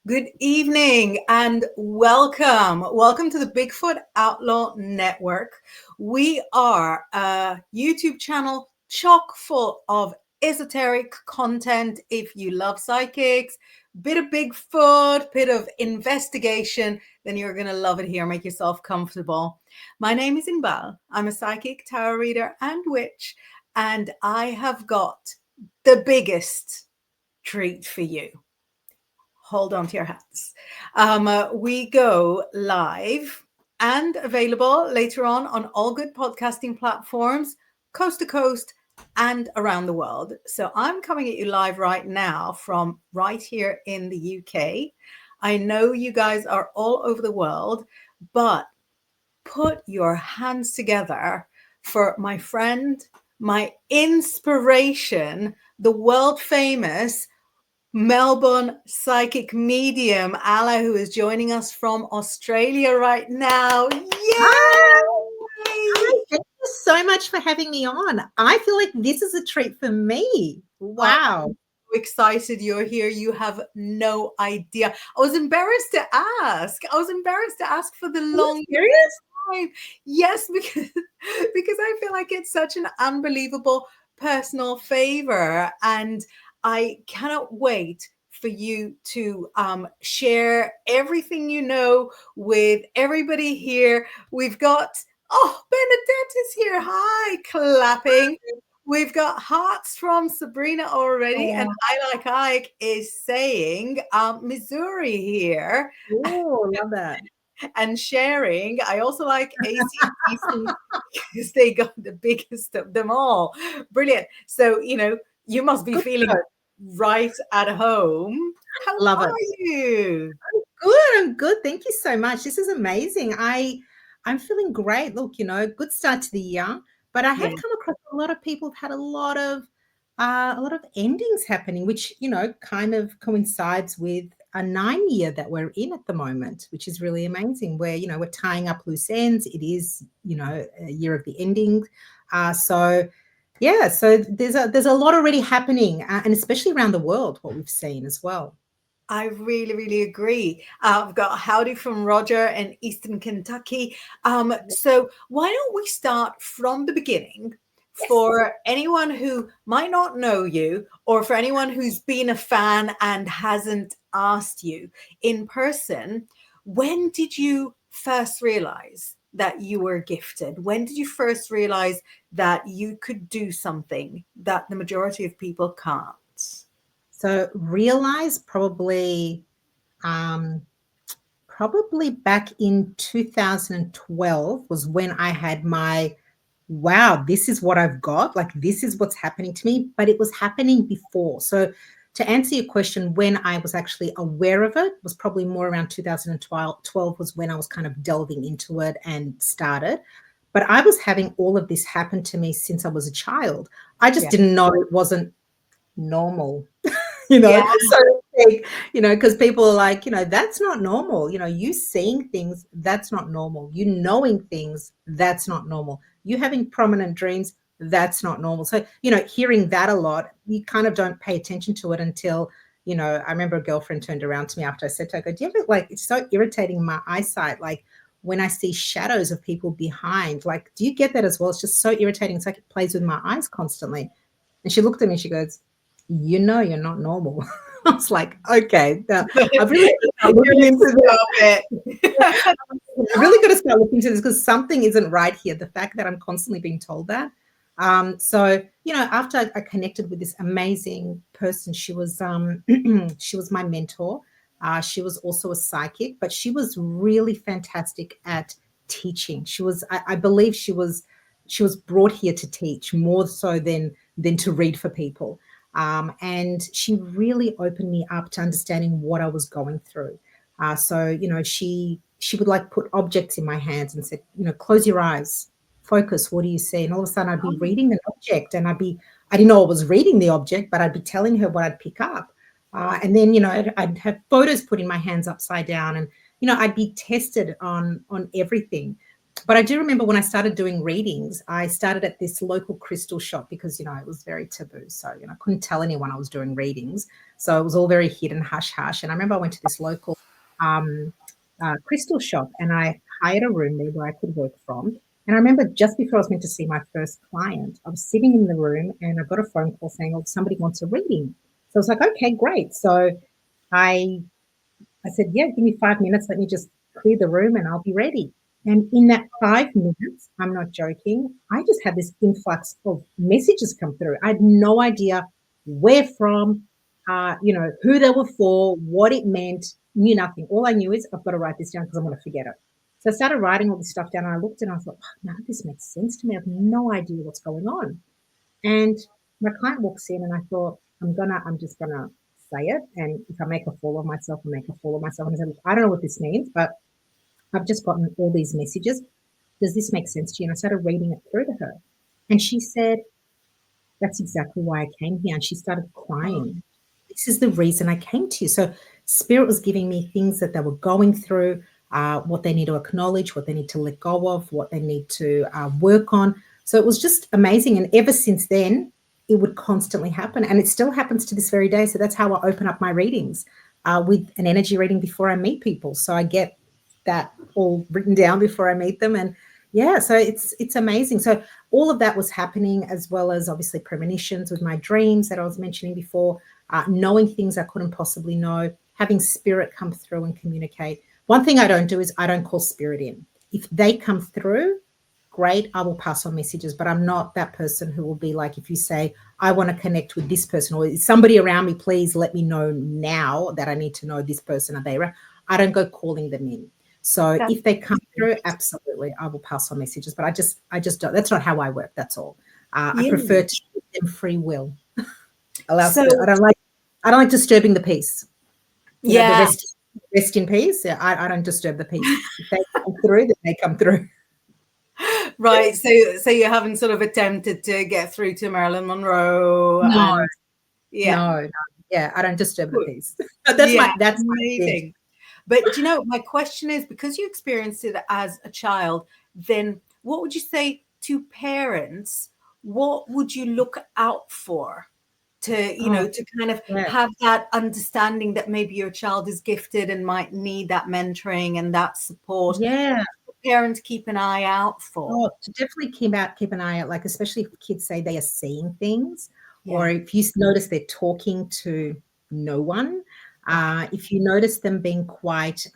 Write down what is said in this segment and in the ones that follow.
Good evening and welcome. Welcome to the Bigfoot Outlaw Network. We are a YouTube channel chock full of esoteric content. If you love psychics, bit of Bigfoot, bit of investigation, then you're going to love it here. Make yourself comfortable. My name is Inbaal. I'm a psychic, tarot reader, and witch, and I have got the biggest treat for you. Hold on to your hats. We go live and available later on all good podcasting platforms, coast to coast and around the world. So I'm coming at you live right now from right here in the UK. I know you guys are all over the world, but put your hands together for my friend, my inspiration, the world famous Melbourne psychic medium, Alla, who is joining us from Australia right now. Yay! Hi, thank you so much for having me on. I feel like this is a treat for me. Wow. I'm so excited you're here. You have no idea. I was embarrassed to ask. For the longest time. Yes, because I feel like it's such an unbelievable personal favor, and I cannot wait for you to share everything you know with everybody here. We've got, Bernadette is here. Hi, clapping. We've got hearts from Sabrina already, and I Like Ike is saying Missouri here. Oh, love that. And sharing. I also like ACDC because they got the biggest of them all. Brilliant. So, you must be feeling right at home. How Love are it. you? I'm good. Thank you so much. This is amazing. I'm feeling great. Look, good start to the year. But I have Yeah. come across a lot of people who've had a lot of endings happening, which, kind of coincides with a 9 year that we're in at the moment, which is really amazing, where, we're tying up loose ends. It is, a year of the ending. So yeah, so there's a lot already happening, and especially around the world, what we've seen as well. I really, really agree. I've got howdy from Roger in Eastern Kentucky. So why don't we start from the beginning Yes. for anyone who might not know you, or for anyone who's been a fan and hasn't asked you in person? When did you first realize that you were gifted? When did you first realize that you could do something that the majority of people can't? So realize um, probably back in 2012 was when I had my wow, this is what I've got. Like, this is what's happening to me, but it was happening before. So to answer your question, when I was actually aware of it was probably more around 2012 was when I was kind of delving into it and started. But I was having all of this happen to me since I was a child. I just Yeah. didn't know it wasn't normal, Yeah. so to speak, because people are like, that's not normal. You seeing things, that's not normal. You knowing things, that's not normal. You having prominent dreams, that's not normal. So, hearing that a lot, you kind of don't pay attention to it until, I remember a girlfriend turned around to me after I said to her, I go, do you ever, like, it's so irritating my eyesight, like when I see shadows of people behind, like, do you get that as well? It's just so irritating. It's like it plays with my eyes constantly. And she looked at me and she goes, you're not normal. I was like, okay, I've really got to start looking into this. I've really got to start looking into this because something isn't right here. The fact that I'm constantly being told that. So, after I connected with this amazing person, she was she was my mentor. She was also a psychic, but she was really fantastic at teaching. I believe she was brought here to teach more so than to read for people. And she really opened me up to understanding what I was going through. So, she would like put objects in my hands and said, close your eyes, focus, what do you see? And all of a sudden I'd be reading an object and I didn't know I was reading the object, but I'd be telling her what I'd pick up. And then, I'd have photos put in my hands upside down and, I'd be tested on everything. But I do remember when I started doing readings, I started at this local crystal shop because, it was very taboo. So, I couldn't tell anyone I was doing readings. So it was all very hidden, hush, hush. And I remember I went to this local um, crystal shop and I hired a room there where I could work from. And I remember just before I was meant to see my first client, I was sitting in the room and I got a phone call saying, oh, somebody wants a reading. So I was like, okay, great. So I I said, yeah, give me 5 minutes. Let me just clear the room and I'll be ready. And in that 5 minutes, I'm not joking, I just had this influx of messages come through. I had no idea where from, who they were for, what it meant, knew nothing. All I knew is I've got to write this down because I'm going to forget it. So I started writing all this stuff down and I looked and I thought, oh, no, this makes sense to me. I have no idea what's going on. And my client walks in and I thought, I'm just gonna say it. And if I make a fool of myself, I make a fool of myself. And I said, I don't know what this means, but I've just gotten all these messages. Does this make sense to you? And I started reading it through to her. And she said, that's exactly why I came here. And she started Oh, crying. This is the reason I came to you. So Spirit was giving me things that they were going through, what they need to acknowledge, what they need to let go of, what they need to work on. So it was just amazing. And ever since then, it would constantly happen. And it still happens to this very day. So that's how I open up my readings with an energy reading before I meet people. So I get that all written down before I meet them. And yeah, so it's amazing. So all of that was happening, as well as obviously premonitions with my dreams that I was mentioning before, knowing things I couldn't possibly know, having spirit come through and communicate. One thing I don't do is I don't call spirit in. If they come through, great, I will pass on messages, but I'm not that person who will be like, if you say, I want to connect with this person or somebody around me, please let me know now that I need to know this person. Are they around? I don't go calling them in. So that's if they come through, absolutely, I will pass on messages. But I just don't. That's not how I work. That's all. I yeah. prefer to give them free will. Allow spirit. So I don't like disturbing the peace. The yeah, rest in peace. Yeah, I don't disturb the peace. If they come through, then they come through. right. So you haven't sort of attempted to get through to Marilyn Monroe No, and yeah. no. Yeah, I don't disturb the Cool. peace. Yeah, That's my thing. amazing. But my question is, because you experienced it as a child, then what would you say to parents? What would you look out for to, Oh, to kind of yeah. have that understanding that maybe your child is gifted and might need that mentoring and that support? Yeah. Parents keep an eye out for. Oh, to definitely keep an eye out, like, especially if kids say they are seeing things, or Yeah, if you notice they're talking to no one, yeah, if you notice them being quite,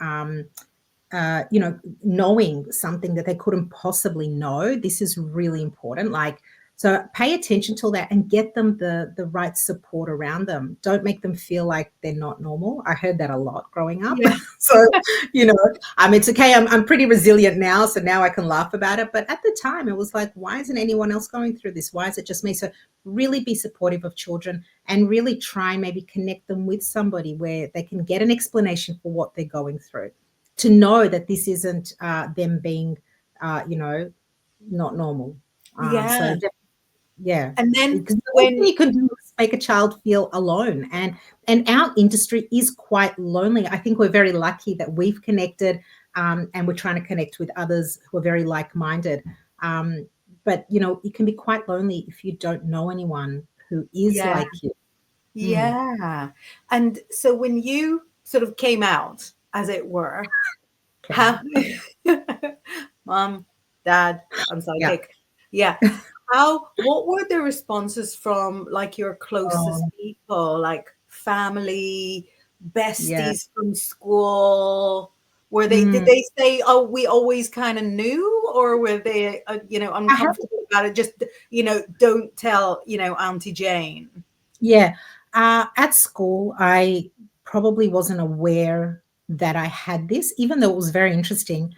knowing something that they couldn't possibly know, this is really important. Like, so pay attention to that and get them the right support around them. Don't make them feel like they're not normal. I heard that a lot growing up. yeah, So, it's okay. I'm pretty resilient now, so now I can laugh about it. But at the time, it was like, why isn't anyone else going through this? Why is it just me? So really be supportive of children and really try and maybe connect them with somebody where they can get an explanation for what they're going through, to know that this isn't them being, not normal. yeah. Yeah, And then because the worst thing when you can do is make a child feel alone, and our industry is quite lonely. I think we're very lucky that we've connected, and we're trying to connect with others who are very like-minded. But it can be quite lonely if you don't know anyone who is yeah, like you. Mm, yeah. And so when you sort of came out, as it were, came how out. mom, dad, I'm Yeah. psychic. Yeah. What were the responses from like your closest Oh, people, like family, yeah. besties from school? Did Mm. they say, oh, we always kind of knew, or were they, I have uncomfortable about it? Just, don't tell, Auntie Jane. Yeah. At school, I probably wasn't aware that I had this, even though it was very interesting.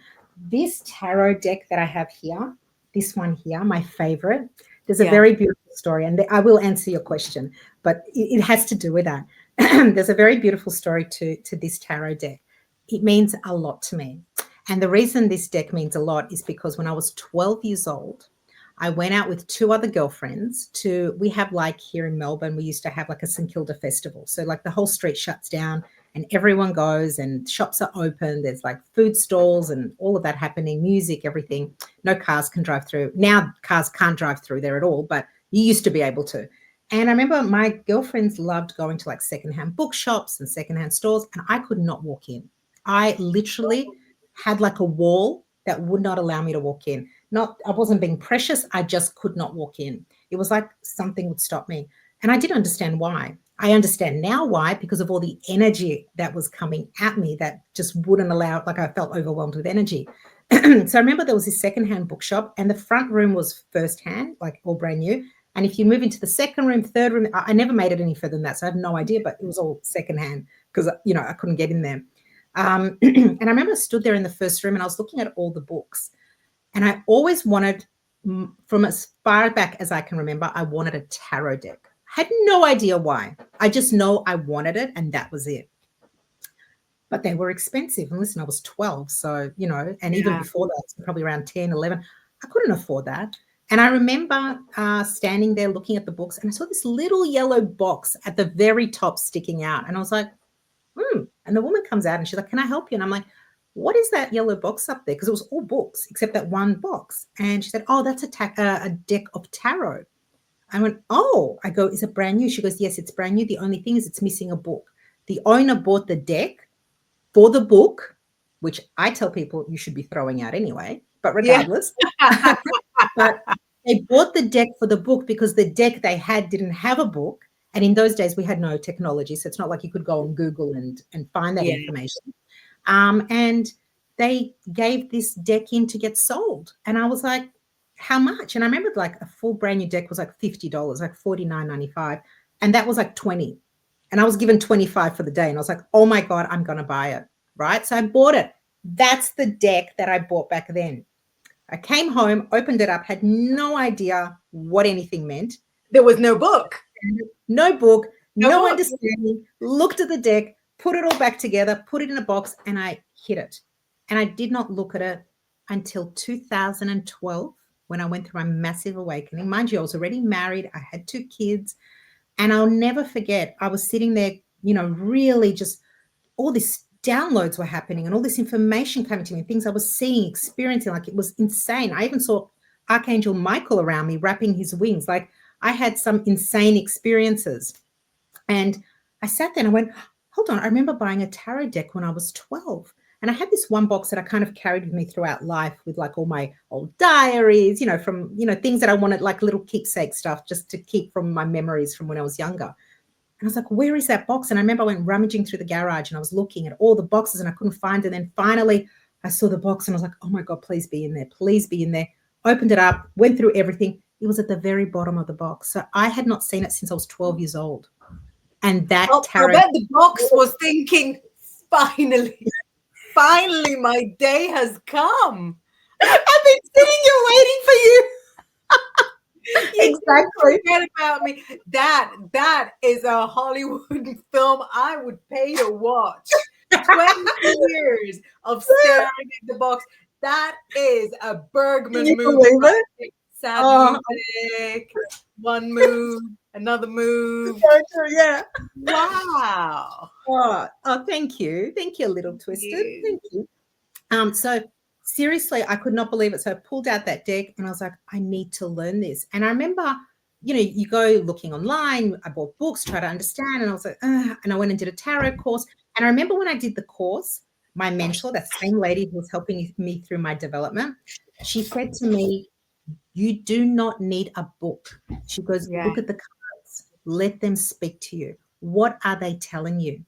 This tarot deck that I have here, this one here, my favorite, there's a Yeah. very beautiful story, and I will answer your question, but it has to do with that. There's a very beautiful story to this tarot deck. It means a lot to me. And the reason this deck means a lot is because when I was 12 years old, I went out with two other girlfriends we have, like, here in Melbourne, we used to have like a St Kilda festival. So like the whole street shuts down and everyone goes and shops are open. There's like food stalls and all of that happening, music, everything. No cars can drive through. Now cars can't drive through there at all, but you used to be able to. And I remember my girlfriends loved going to like secondhand bookshops and secondhand stores, and I could not walk in. I literally had like a wall that would not allow me to walk in. Not, I wasn't being precious. I just could not walk in. It was like something would stop me. And I didn't understand why. I understand now why, because of all the energy that was coming at me that just wouldn't allow, like I felt overwhelmed with energy. So I remember there was this secondhand bookshop, and the front room was firsthand, like all brand new. And if you move into the second room, third room, I never made it any further than that. So I have no idea, but it was all secondhand because, I couldn't get in there. And I remember I stood there in the first room and I was looking at all the books. And I always wanted, from as far back as I can remember, I wanted a tarot deck. I had no idea why. I just know I wanted it, and that was it. But they were expensive. And listen, I was 12. So, and even before that, probably around 10, 11, I couldn't afford that. And I remember standing there looking at the books, and I saw this little yellow box at the very top sticking out. And I was like, And the woman comes out and she's like, "Can I help you?" And I'm like, "What is that yellow box up there?" Because it was all books except that one box. And she said, "Oh, that's a deck of tarot." I went, "Oh." I go, "Is it brand new?" She goes, "Yes, it's brand new. The only thing is it's missing a book." The owner bought the deck for the book, which I tell people you should be throwing out anyway, but regardless. Yeah. But they bought the deck for the book because the deck they had didn't have a book. And in those days, we had no technology. So it's not like you could go on Google and find that information. And they gave this deck in to get sold. And I was like, "How much?" And I remember like a full brand new deck was like $50, like $49.95. And that was like 20. And I was given 25 for the day. And I was like, "Oh my God, I'm going to buy it." Right. So I bought it. That's the deck that I bought back then. I came home, opened it up, had no idea what anything meant. There was no book. No book, no understanding, looked at the deck, put it all back together, put it in a box, and I hid it. And I did not look at it until 2012 when I went through my massive awakening. Mind you, I was already married. I had 2 kids. And I'll never forget, I was sitting there, really just all this downloads were happening and all this information coming to me, things I was seeing, experiencing, like it was insane. I even saw Archangel Michael around me wrapping his wings. Like I had some insane experiences. And I sat there and I went, "Hold on, I remember buying a tarot deck when I was 12. And I had this one box that I kind of carried with me throughout life with like all my old diaries, from, things that I wanted, like little keepsake stuff just to keep from my memories from when I was younger." And I was like, "Where is that box?" And I remember I went rummaging through the garage and I was looking at all the boxes and I couldn't find it. And then finally I saw the box and I was like, "Oh my God, please be in there. Please be in there." Opened it up, went through everything. It was at the very bottom of the box. So I had not seen it since I was 12 years old. And that tarot. I bet the box was thinking, finally, my day has come. I've been sitting here waiting for you. Exactly. Forget about me. That is a Hollywood film I would pay to watch. 20 years of staring at the box. That is a Bergman movie. Right? Sad music, one move, another move. Yeah. Wow. Oh, thank you. Thank you, a little twisted. Thank you. So seriously, I could not believe it. So I pulled out that deck and I was like, I need to learn this. And I remember, you go looking online, I bought books, try to understand. And I was like, and I went and did a tarot course. And I remember when I did the course, my mentor, that same lady who was helping me through my development, she said to me, "You do not need a book." She goes, "Look at the cards. Let them speak to you. What are they telling you?"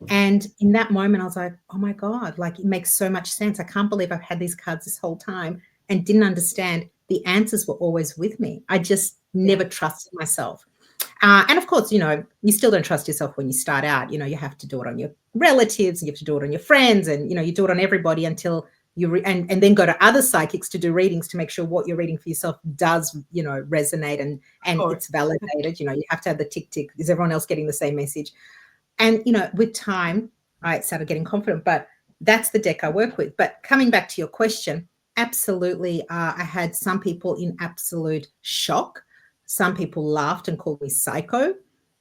And in that moment, I was like, "Oh my God, like it makes so much sense. I can't believe I've had these cards this whole time and didn't understand the answers were always with me. I just never trusted myself." And of course, you still don't trust yourself when you start out. You have to do it on your relatives, and you have to do it on your friends, and, you do it on everybody until you and then go to other psychics to do readings to make sure what you're reading for yourself does, resonate and it's validated. You have to have the tick. Is everyone else getting the same message? And, with time, I started getting confident, but that's the deck I work with. But coming back to your question, absolutely. I had some people in absolute shock. Some people laughed and called me psycho.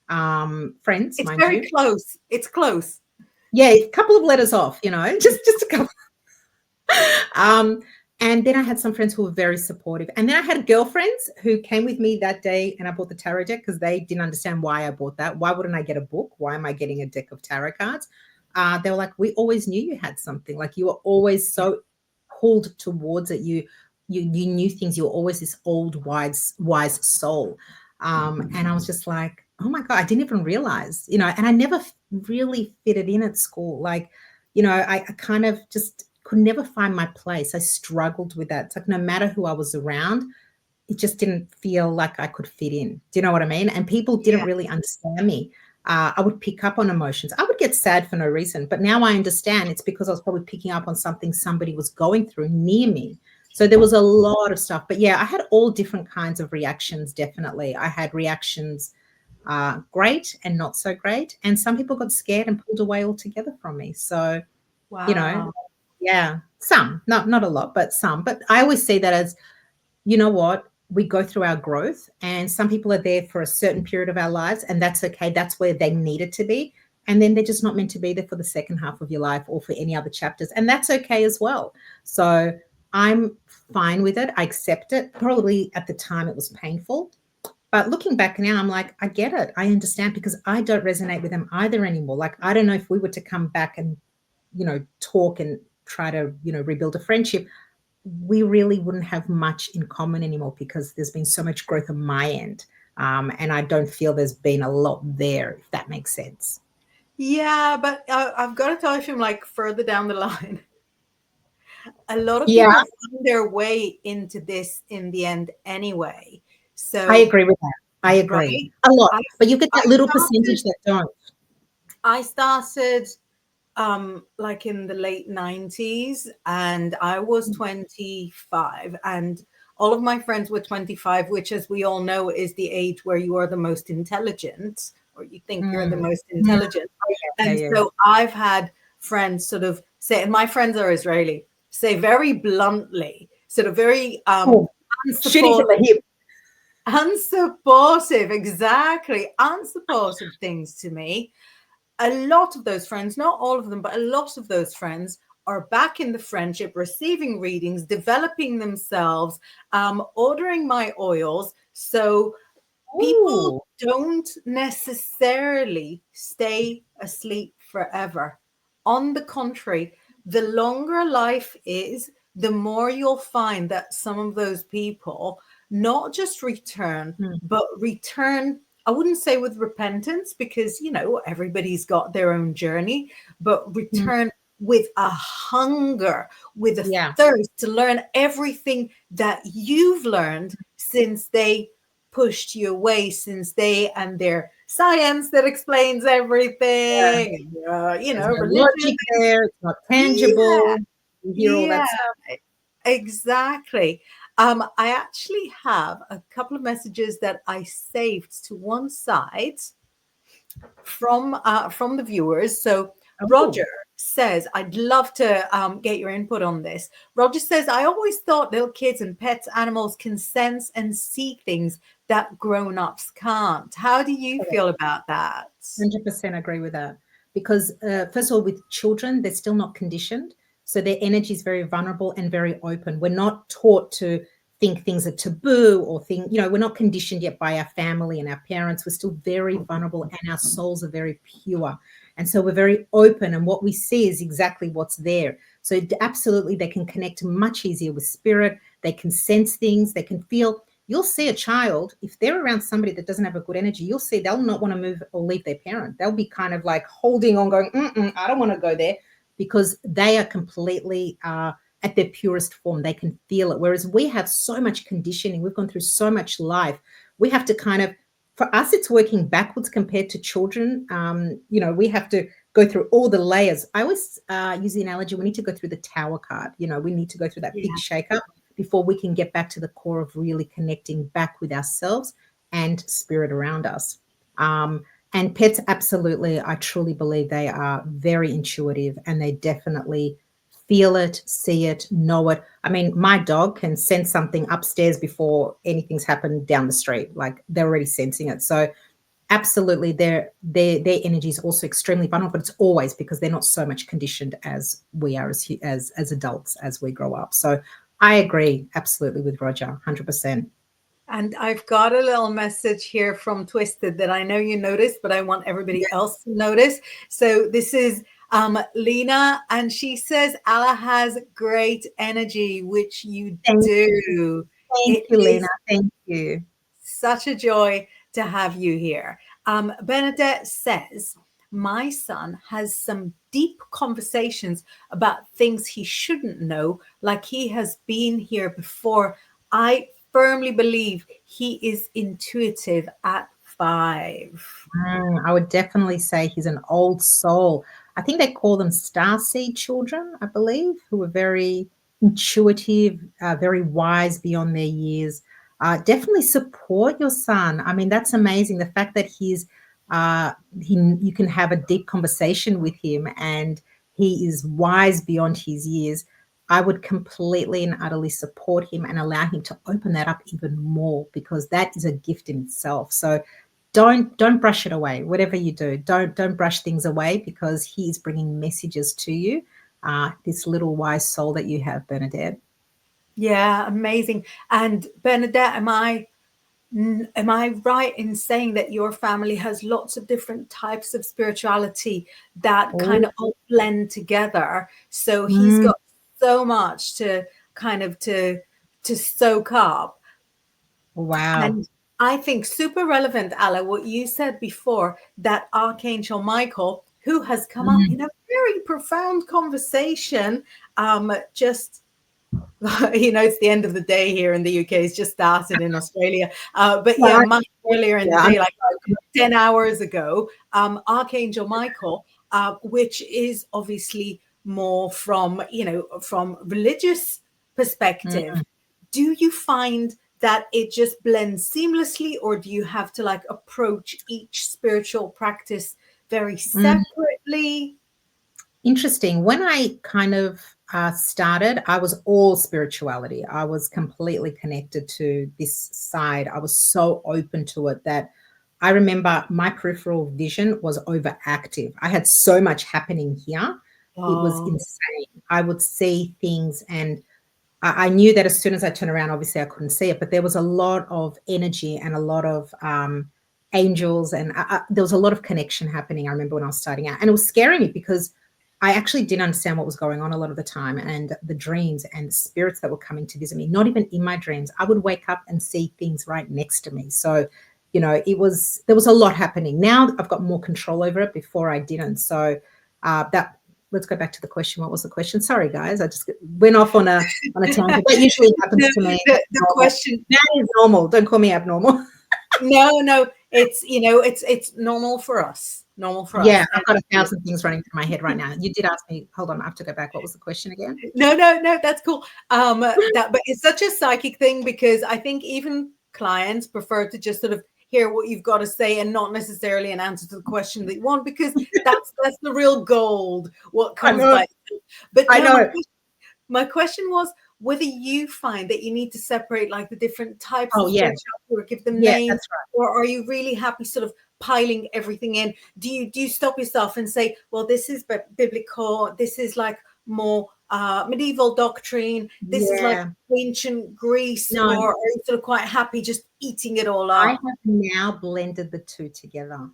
Friends, it's mind very you. close. It's close. Yeah, a couple of letters off, just a couple. Um, and then I had some friends who were very supportive. And then I had girlfriends who came with me that day and I bought the tarot deck because they didn't understand why I bought that. Why wouldn't I get a book? Why am I getting a deck of tarot cards? They were like, we always knew you had something. Like you were always so pulled towards it. You knew things. You were always this old, wise soul. And I was just like, oh my God, I didn't even realize, and I never really fitted in at school. Like, I kind of just could never find my place. I struggled with that. It's like no matter who I was around, it just didn't feel like I could fit in. Do you know what I mean? And people didn't Yeah. really understand me. I would pick up on emotions. I would get sad for no reason, but now I understand it's because I was probably picking up on something somebody was going through near me. So there was a lot of stuff. But yeah, I had all different kinds of reactions, definitely. I had reactions great and not so great. And some people got scared and pulled away altogether from me. So, you know, Wow. yeah, some, not a lot, but some. But I always see that as, you know what, we go through our growth, and some people are there for a certain period of our lives, and that's okay. That's where they needed to be. And then they're just not meant to be there for the second half of your life or for any other chapters. And that's okay as well. So I'm fine with it. I accept it. Probably at the time it was painful. But looking back now, I'm like, I get it. I understand because I don't resonate with them either anymore. Like, I don't know if we were to come back and talk and try to, rebuild a friendship, we really wouldn't have much in common anymore because there's been so much growth on my end. And I don't feel there's been a lot there, if that makes sense. Yeah, but I've got to tell you, from like further down the line, a lot of Yeah, people find their way into this in the end anyway. I So, agree with that. I agree. right, A lot. I But you get I that little started percentage that don't. I started like in the late 90s, and I was 25, and all of my friends were 25, which, as we all know, is the age where you are the most intelligent, or you think you're the Mm. most Mm. intelligent. Yeah, And yeah. so I've had friends sort of say, and my friends are Israeli, say very bluntly, sort of very Oh, shooting unsupportive, from the hip. unsupportive, exactly, unsupportive things to me. A lot of those friends, not all of them, but a lot of those friends are back in the friendship, receiving readings, developing themselves, ordering my oils. So people Oh. don't necessarily stay asleep forever. On the contrary, the longer life is, the more you'll find that some of those people not just return, Mm. but return. I wouldn't say with repentance, because, everybody's got their own journey, but Mm. return with a hunger, with a Yeah. thirst to learn everything that you've learned since they pushed you away, since they and their science that explains Yeah. everything, There's no religion. logic there. It's not Yeah, tangible. You hear all yeah, that stuff. exactly. I actually have a couple of messages that I saved to one side from the viewers. So Oh. Roger says, I'd love to get your input on this. Roger says, I always thought little kids and pets, animals can sense and see things that grown-ups can't. How do you feel about that? 100% agree with that. Because, first of all, with children, they're still not conditioned. So their energy is very vulnerable and very open. We're not taught to think things are taboo or think, we're not conditioned yet by our family and our parents. We're still very vulnerable and our souls are very pure. And so we're very open, and what we see is exactly what's there. So absolutely, they can connect much easier with spirit. They can sense things. They can feel. You'll see a child, if they're around somebody that doesn't have a good energy, you'll see they'll not want to move or leave their parent. They'll be kind of like holding on, going, I don't want to go there, because they are completely at their purest form. They can feel it. Whereas we have so much conditioning. We've gone through so much life. We have to kind of, for us, it's working backwards compared to children. We have to go through all the layers. I always use the analogy, we need to go through the tower card. We need to go through that big Yeah. shake-up before we can get back to the core of really connecting back with ourselves and spirit around us. And pets, absolutely, I truly believe they are very intuitive, and they definitely feel it, see it, know it. I mean, my dog can sense something upstairs before anything's happened down the street. Like, they're already sensing it. So absolutely, their energy is also extremely vulnerable, but it's always because they're not so much conditioned as we are as adults as we grow up. So I agree absolutely with Roger, 100%. And I've got a little message here from Twisted that I know you noticed, but I want everybody else to notice. So this is Lena, and she says Alla has great energy, which you Thank you. do. Thank It you, Lena. is Thank you. such a joy to have you here. Bernadette says, my son has some deep conversations about things he shouldn't know, like he has been here before. I firmly believe he is intuitive at 5. I would definitely say he's an old soul. I think they call them starseed children, I believe, who are very intuitive, very wise beyond their years. Definitely support your son. I mean, that's amazing. The fact that you can have a deep conversation with him and he is wise beyond his years. I would completely and utterly support him and allow him to open that up even more, because that is a gift in itself. So don't brush it away. Whatever you do, don't brush things away, because he's bringing messages to you, this little wise soul that you have, Bernadette. Yeah, amazing. And Bernadette, am I right in saying that your family has lots of different types of spirituality that kind Oh, of all blend together? So he's mm, got so much to kind of to soak up. wow. And I think super relevant, Alla, what you said before, that Archangel Michael, who has come up Mm, in a very profound conversation, just it's the end of the day here in the UK. It's just started in Australia. But yeah, yeah, much earlier in the yeah, I'm day, like 10 hours ago, Archangel Michael, which is obviously more from, from religious perspective. mm, Do you find that it just blends seamlessly, or do you have to like approach each spiritual practice very mm. separately? Interesting. When I kind of started, I was all spirituality. I was completely connected to this side. I was so open to it that I remember my peripheral vision was overactive. I had so much happening here. It was Oh, insane. I would see things, and I knew that as soon as I turned around, obviously I couldn't see it, but there was a lot of energy and a lot of angels, and there was a lot of connection happening. I remember when I was starting out, and it was scaring me because I actually didn't understand what was going on a lot of the time, and the dreams and spirits that were coming to visit me. Not even in my dreams, I would wake up and see things right next to me. So, there was a lot happening. Now I've got more control over it. Before I didn't. So that let's go back to the question. What was the question? Sorry, guys, I just went off on a tangent. That usually happens the, to me. the Normal. question. That is normal. Don't call me abnormal. No, it's normal for us. Normal for Yeah, us. I've got a thousand things running through my head right now. You did ask me. Hold on, I have to go back. What was the question again? No, that's cool. But it's such a psychic thing because I think even clients prefer to just sort of hear what you've got to say and not necessarily an answer to the question that you want, because that's the real gold. What I comes know. by. But I no, know. my question was whether you find that you need to separate like the different types Oh of yeah, spirituality or give them yeah. names, That's right. or are you really happy sort of piling everything in? Do you stop yourself and say, well, this is biblical, this is like more medieval doctrine, this is like Yeah. ancient Greece, No, or are you sort of quite happy just eating it all I up? have now blended the two together.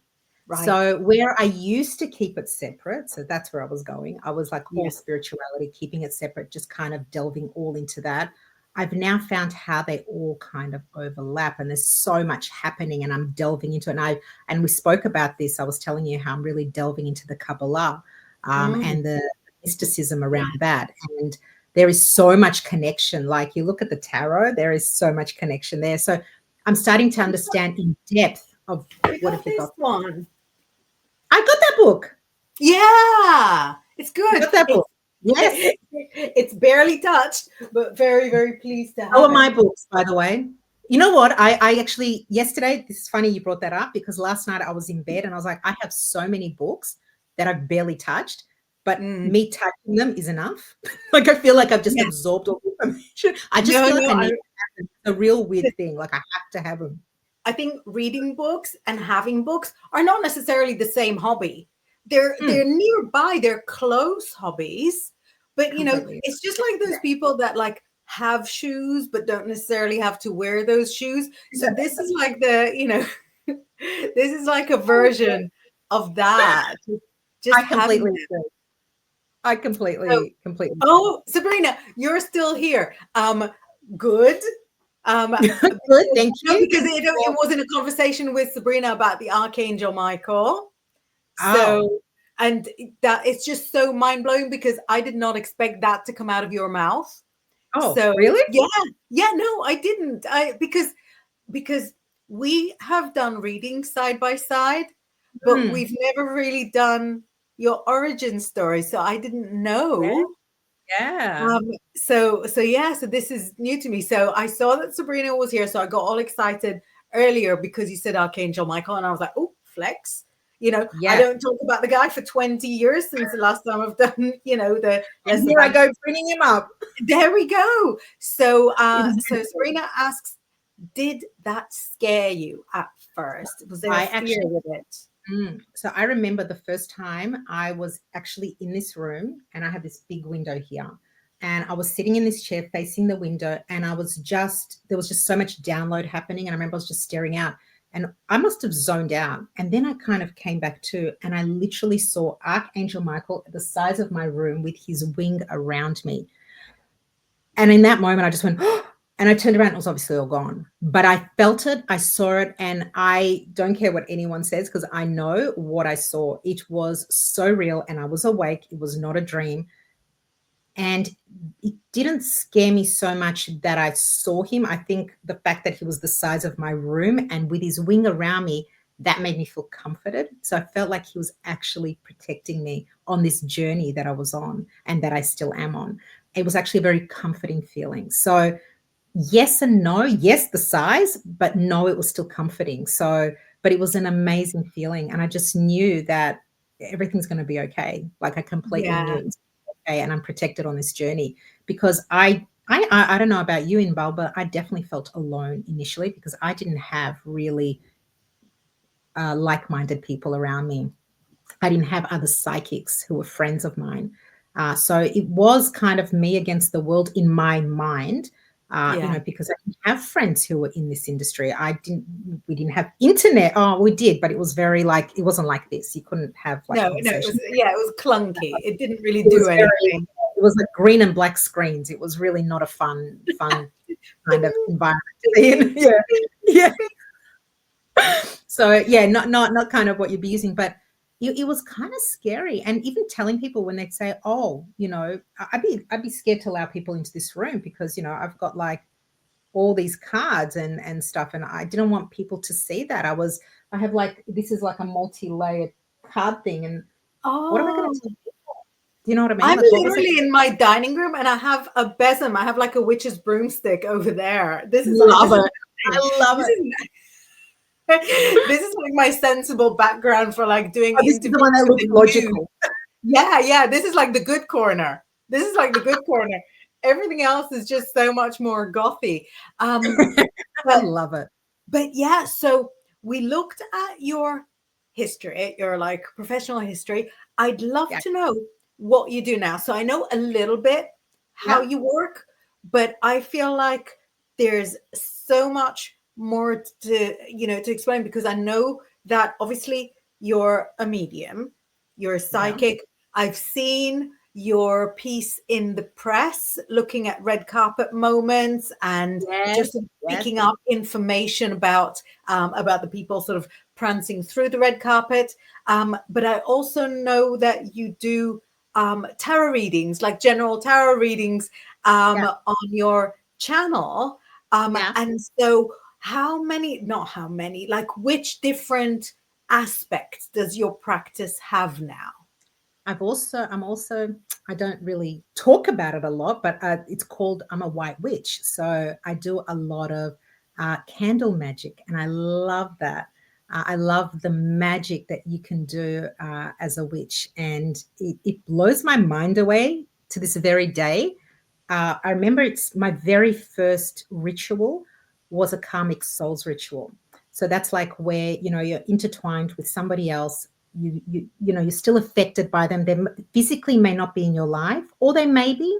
Right. So where I used to keep it separate, so that's where I was going. I was like all Yeah. spirituality, keeping it separate, just kind of delving all into that. I've now found how they all kind of overlap, and there's so much happening, and I'm delving into it. And we spoke about this. I was telling you how I'm really delving into the Kabbalah, Mm, and the mysticism yeah. around that. And there is so much connection. Like you look at the tarot, there is so much connection there. So I'm starting to understand in depth of We what got have you this got. one. I got that book. Yeah, it's I good. got that book. It's Yes. it's barely touched, but very, very pleased to So are have it. my books, by the way. You know what? I actually, yesterday, this is funny you brought that up, because last night I was in bed and I was like, I have so many books that I've barely touched, but Mm, me touching them is enough. Like I feel like I've just yeah. absorbed all the information. I just No, feel like no, I need to have them. It's a real weird thing. Like I have to have them. I think reading books and having books are not necessarily the same hobby. They're nearby, they're close hobbies, but Completely. it's just like those people that like have shoes but don't necessarily have to wear those shoes. So this is like this is like a version of that. Just I having completely them. agree. I So, completely oh, Sabrina, you're still here. Good. good, thank No, you. because it wasn't a conversation with Sabrina about the Archangel Michael. Oh, So, and that it's just so mind blowing because I did not expect that to come out of your mouth. oh, So, really? yeah, yeah, no, I didn't. Because we have done readings side by side, but Mm, we've never really done your origin story. So I didn't yeah, know. yeah, So yeah, so this is new to me. So I saw that Sabrina was here, so I got all excited earlier because you said Archangel Michael, and I was like, oh, flex. I yeah. don't talk about the guy for 20 years since the last time I've done, the And less here I advanced. go bringing him up. There we go. So It was so beautiful. Sabrina asks, did that scare you at first? Was there a I fear actually with it? So I remember the first time I was actually in this room and I had this big window here. And I was sitting in this chair facing the window and there was just so much download happening. And I remember I was just staring out and I must have zoned out. And then I kind of came back to and I literally saw Archangel Michael the size of my room with his wing around me. And in that moment, I just went, oh, and I turned around, it was obviously all gone. But I felt it, I saw it, and I don't care what anyone says because I know what I saw. It was so real, and I was awake. It was not a dream. And it didn't scare me so much that I saw him. I think the fact that he was the size of my room and with his wing around me, that made me feel comforted. So I felt like he was actually protecting me on this journey that I was on and that I still am on. It was actually a very comforting feeling. So, yes and no. Yes, the size, but no, it was still comforting. So, but it was an amazing feeling. And I just knew that everything's going to be okay. Like I completely knew Yeah, it was okay and I'm protected on this journey because I don't know about you Inbal, but I definitely felt alone initially because I didn't have really like-minded people around me. I didn't have other psychics who were friends of mine. So it was kind of me against the world in my mind, yeah. because I didn't have friends who were in this industry. We didn't have internet. Oh, we did, but it was very like, it wasn't like this. You couldn't have like No, it was conversations. it was clunky. It didn't really It do was very, anything. it was like green and black screens. It was really not a fun kind of environment to be in. Yeah. Yeah. So yeah, not kind of what you'd be using, but it was kind of scary. And even telling people when they'd say, "Oh, I'd be scared to allow people into this room because I've got like all these cards and stuff, and I didn't want people to see that. I have like this is like a multi-layered card thing, and what am I going Oh, to tell people? Do you know what I mean? I'm Like, what was it? literally in my dining room and I have a besom. I have like a witch's broomstick over there. Love This is it. nothing. I love This it. is this is like my sensible background for like doing Oh, this is the interviews one that with looks the news. logical. Yeah, yeah. This is like the good corner. This is like the good corner. Everything else is just so much more gothy. I But love it. yeah, so we looked at your history, your like professional history. I'd love Yeah. to know what you do now. So I know a little bit how Yeah. you work, but I feel like there's so much more to explain because I know that obviously you're a medium, you're a Yeah. psychic. I've seen your piece in the press looking at red carpet moments and Yes. just Yes. picking up information about the people sort of prancing through the red carpet. But I also know that you do tarot readings, like general tarot readings, Yeah. on your channel. Yeah. And so, how many? Not how many. Like, which different aspects does your practice have now? I'm also, I don't really talk about it a lot, but it's called, I'm a white witch. So I do a lot of candle magic and I love that. I love the magic that you can do as a witch. And it blows my mind away to this very day. I remember it's my very first ritual was a karmic souls ritual. So that's like where, you're intertwined with somebody else. You're still affected by them. They physically may not be in your life, or they may be,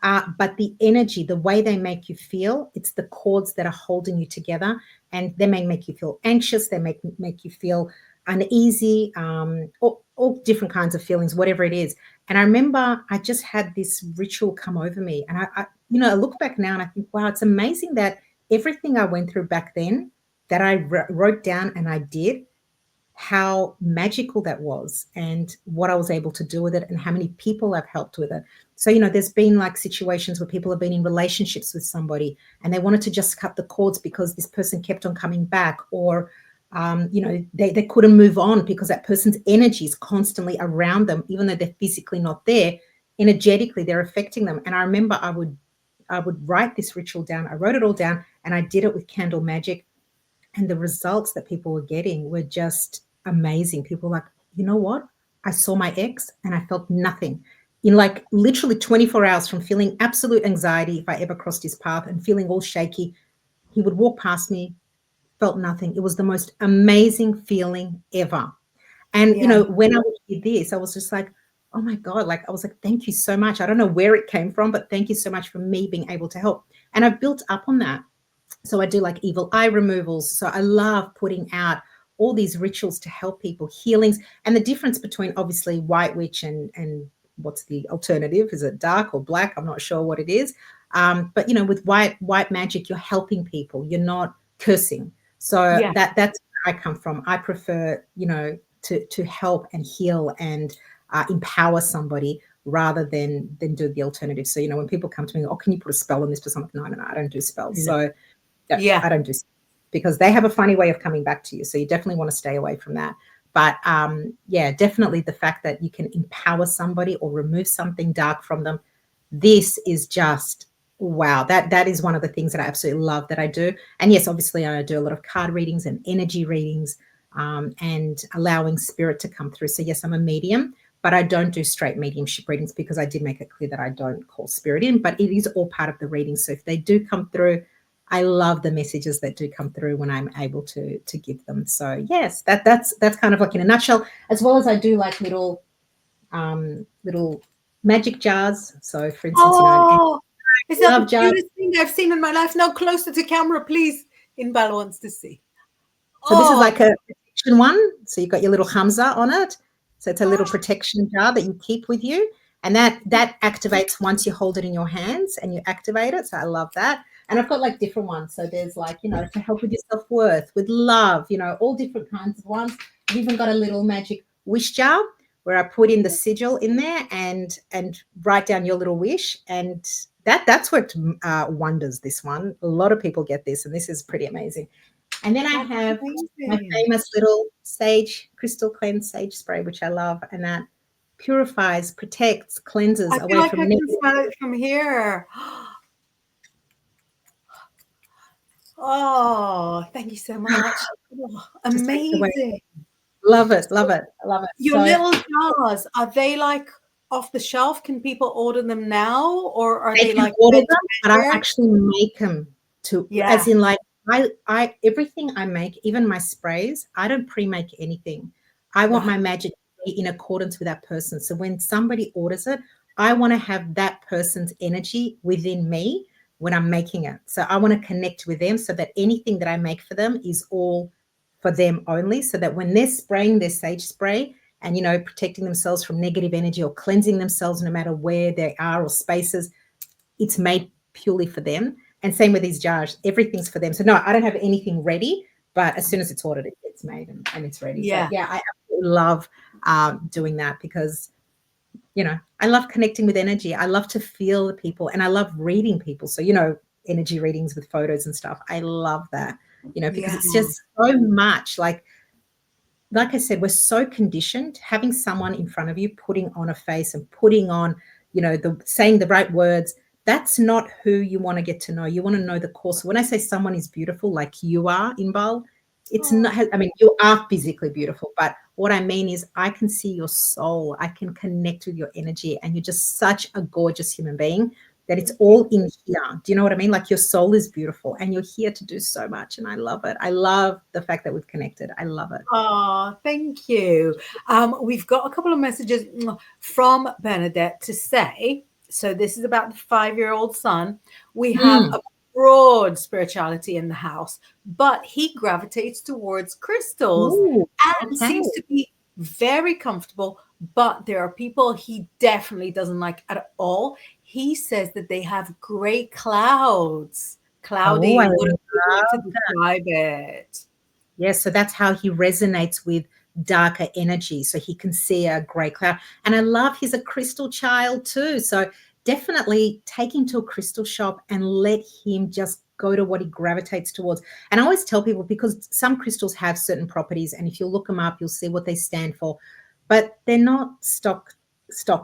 but the energy, the way they make you feel, it's the cords that are holding you together, and they may make you feel anxious. They make you feel uneasy, all different kinds of feelings, whatever it is. And I remember I just had this ritual come over me, and I look back now and I think, wow, it's amazing that everything I went through back then that I wrote down and I did, how magical that was and what I was able to do with it and how many people I've helped with it. So, there's been like situations where people have been in relationships with somebody and they wanted to just cut the cords because this person kept on coming back, or, they couldn't move on because that person's energy is constantly around them, even though they're physically not there. Energetically, they're affecting them. And I remember I would write this ritual down. I wrote it all down and I did it with candle magic, and the results that people were getting were just amazing. People were like, you know what? I saw my ex and I felt nothing. In like literally 24 hours, from feeling absolute anxiety if I ever crossed his path and feeling all shaky, he would walk past me, felt nothing. It was the most amazing feeling ever. And, Yeah. when I would hear this, I was just like, oh my God, like I was like, thank you so much. I don't know where it came from, but thank you so much for me being able to help. And I've built up on that. So I do like evil eye removals. So I love putting out all these rituals to help people, healings. And the difference between obviously white witch and what's the alternative? Is it dark or black? I'm not sure what it is. But with white magic, you're helping people. You're not cursing. So Yeah. that's where I come from. I prefer, to help and heal and empower somebody rather than do the alternative. So when people come to me, oh, can you put a spell on this person? No, no, no, I don't do spells. So yeah, Yeah. I don't do, because they have a funny way of coming back to you. So you definitely want to stay away from that. But yeah, definitely the fact that you can empower somebody or remove something dark from them. This is just wow. That is one of the things that I absolutely love that I do. And yes, obviously I do a lot of card readings and energy readings, and allowing spirit to come through. So yes, I'm a medium, but I don't do straight mediumship readings because I did make it clear that I don't call spirit in, but it is all part of the reading. So if they do come through, I love the messages that do come through when I'm able to give them. So yes, that's kind of like in a nutshell. As well as I do like little magic jars. So for instance, an Oh, is that the love jar. cutest thing I've seen in my life? Now closer to camera, please. Inbal wants to see. So this is Oh, like a protection one. So you've got your little Hamza on it. So it's a little protection jar that you keep with you. And that activates once you hold it in your hands and you activate it. So I love that. And I've got like different ones. So there's like, to help with your self-worth, with love, all different kinds of ones. I've even got a little magic wish jar where I put in the sigil in there and write down your little wish. And that's worked wonders, this one. A lot of people get this, and this is pretty amazing. And then I that's have my amazing. famous little sage crystal cleanse sage spray, which I love, and that purifies, protects, cleanses I feel away like from I can negative. smell it from here. Oh, thank you so much. Oh, Just takes away. amazing. Love it, So love it, love it. your So little jars, are they like off the shelf? Can people order them now, or are they they can like order made to them, but I measure? actually make them to, Yeah, as in like I everything I make, even my sprays, I don't pre-make anything. I want right. my magic to be in accordance with that person. So when somebody orders it, I want to have that person's energy within me when I'm making it. So I want to connect with them so that anything that I make for them is all for them only. So that when they're spraying their sage spray and protecting themselves from negative energy or cleansing themselves no matter where they are or spaces, it's made purely for them. And same with these jars, everything's for them. So no, I don't have anything ready, but as soon as it's ordered, it gets made and it's ready. But Yeah, yeah, I absolutely love doing that because I love connecting with energy. I love to feel the people, and I love reading people. So energy readings with photos and stuff. I love that. Because yeah, it's just so much like I said, we're so conditioned having someone in front of you putting on a face and putting on, the saying the right words. That's not who you want to get to know. You want to know the course. When I say someone is beautiful, like you are, Inbal, it's not, oh, I mean, you are physically beautiful, but what I mean is I can see your soul. I can connect with your energy, and you're just such a gorgeous human being that it's all in here. Do you know what I mean? Like your soul is beautiful and you're here to do so much. And I love it. I love the fact that we've connected. I love it. Oh, thank you. We've got a couple of messages from Bernadette to say, so this is about the 5-year-old son. We have Mm. a broad spirituality in the house, but he gravitates towards crystals Ooh, and okay. seems to be very comfortable. But there are people he definitely doesn't like at all. He says that they have gray clouds. Oh, Cloudy, I what a love good way to that. describe it. Yes, so that's how he resonates with darker energy. So he can see a grey cloud. And I love he's a crystal child too. So definitely take him to a crystal shop and let him just go to what he gravitates towards. And I always tell people because some crystals have certain properties, and if you look them up, you'll see what they stand for. But they're not stock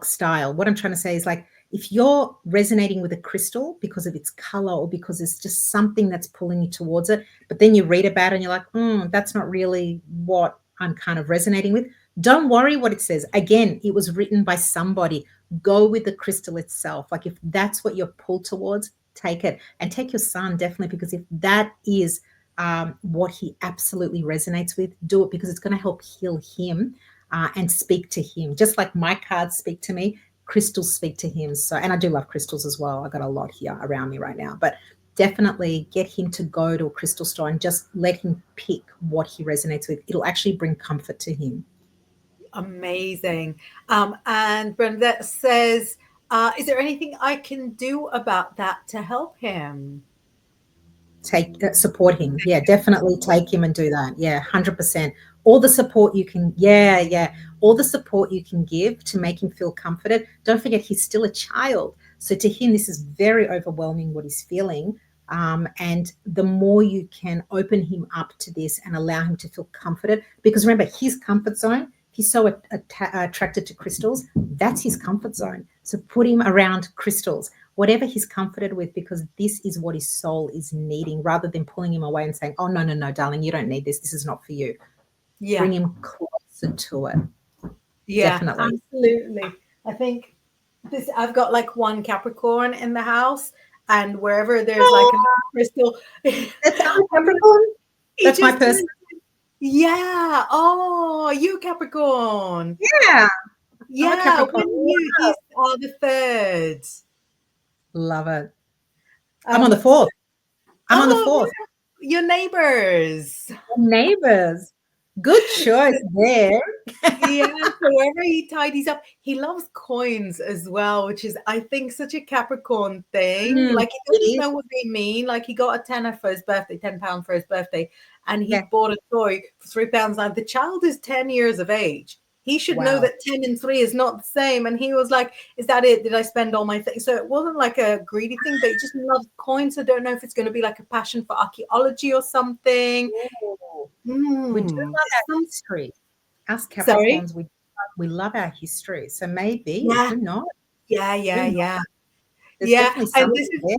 style. What I'm trying to say is like if you're resonating with a crystal because of its color or because it's just something that's pulling you towards it, but then you read about it and you're like, that's not really what I'm kind of resonating with. Don't worry what it says. Again, it was written by somebody. Go with the crystal itself. Like if that's what you're pulled towards, take it and take your son definitely because if that is what he absolutely resonates with, do it because it's going to help heal him and speak to him. Just like my cards speak to me, crystals speak to him. So, and I do love crystals as well. I got a lot here around me right now, but definitely get him to go to a crystal store and just let him pick what he resonates with. It'll actually bring comfort to him. Amazing. And Bernadette says, is there anything I can do about that to help him? Take support him. Yeah, definitely take him and do that. Yeah, 100%. All the support you can, yeah, all the support you can give to make him feel comforted. Don't forget he's still a child, so to him this is very overwhelming what he's feeling. And the more you can open him up to this and allow him to feel comforted, because remember his comfort zone, he's so attracted to crystals, that's his comfort zone. So put him around crystals, whatever he's comforted with, because this is what his soul is needing, rather than pulling him away and saying, oh, no, no, no, darling, you don't need this. This is not for you. Yeah, Bring him closer to it. yeah, Definitely. absolutely. I think this, I've got like one Capricorn in the house, and wherever there's like a Oh, crystal, that's our Capricorn. he That's my just person. turns, yeah. Oh, you Capricorn. Yeah, I'm a Yeah, Capricorn. when you, he's the third. Love it. I'm on the So, fourth. I'm on the oh, fourth. your neighbors. Neighbors. Good choice there. Yeah, so wherever he tidies up, he loves coins as well, which is, I think, such a Capricorn thing. Mm, Like, he it doesn't is. know what they mean. Like, he got a tenner for his birthday, £10 for his birthday, and he Yeah. bought a toy for £3. Now, the child is 10 years of age. He should know Wow. that 10 and 3 is not the same. And he was like, is that it? Did I spend all my things? So it wasn't like a greedy thing, but he just loves coins. I don't know if it's going to be like a passion for archaeology or something. Ooh. We do Mm. love our history. Us Sorry? Capricorns, we love our history. So maybe, Yeah, who knows? yeah, Who yeah, knows? yeah. There's Yeah, definitely and something this is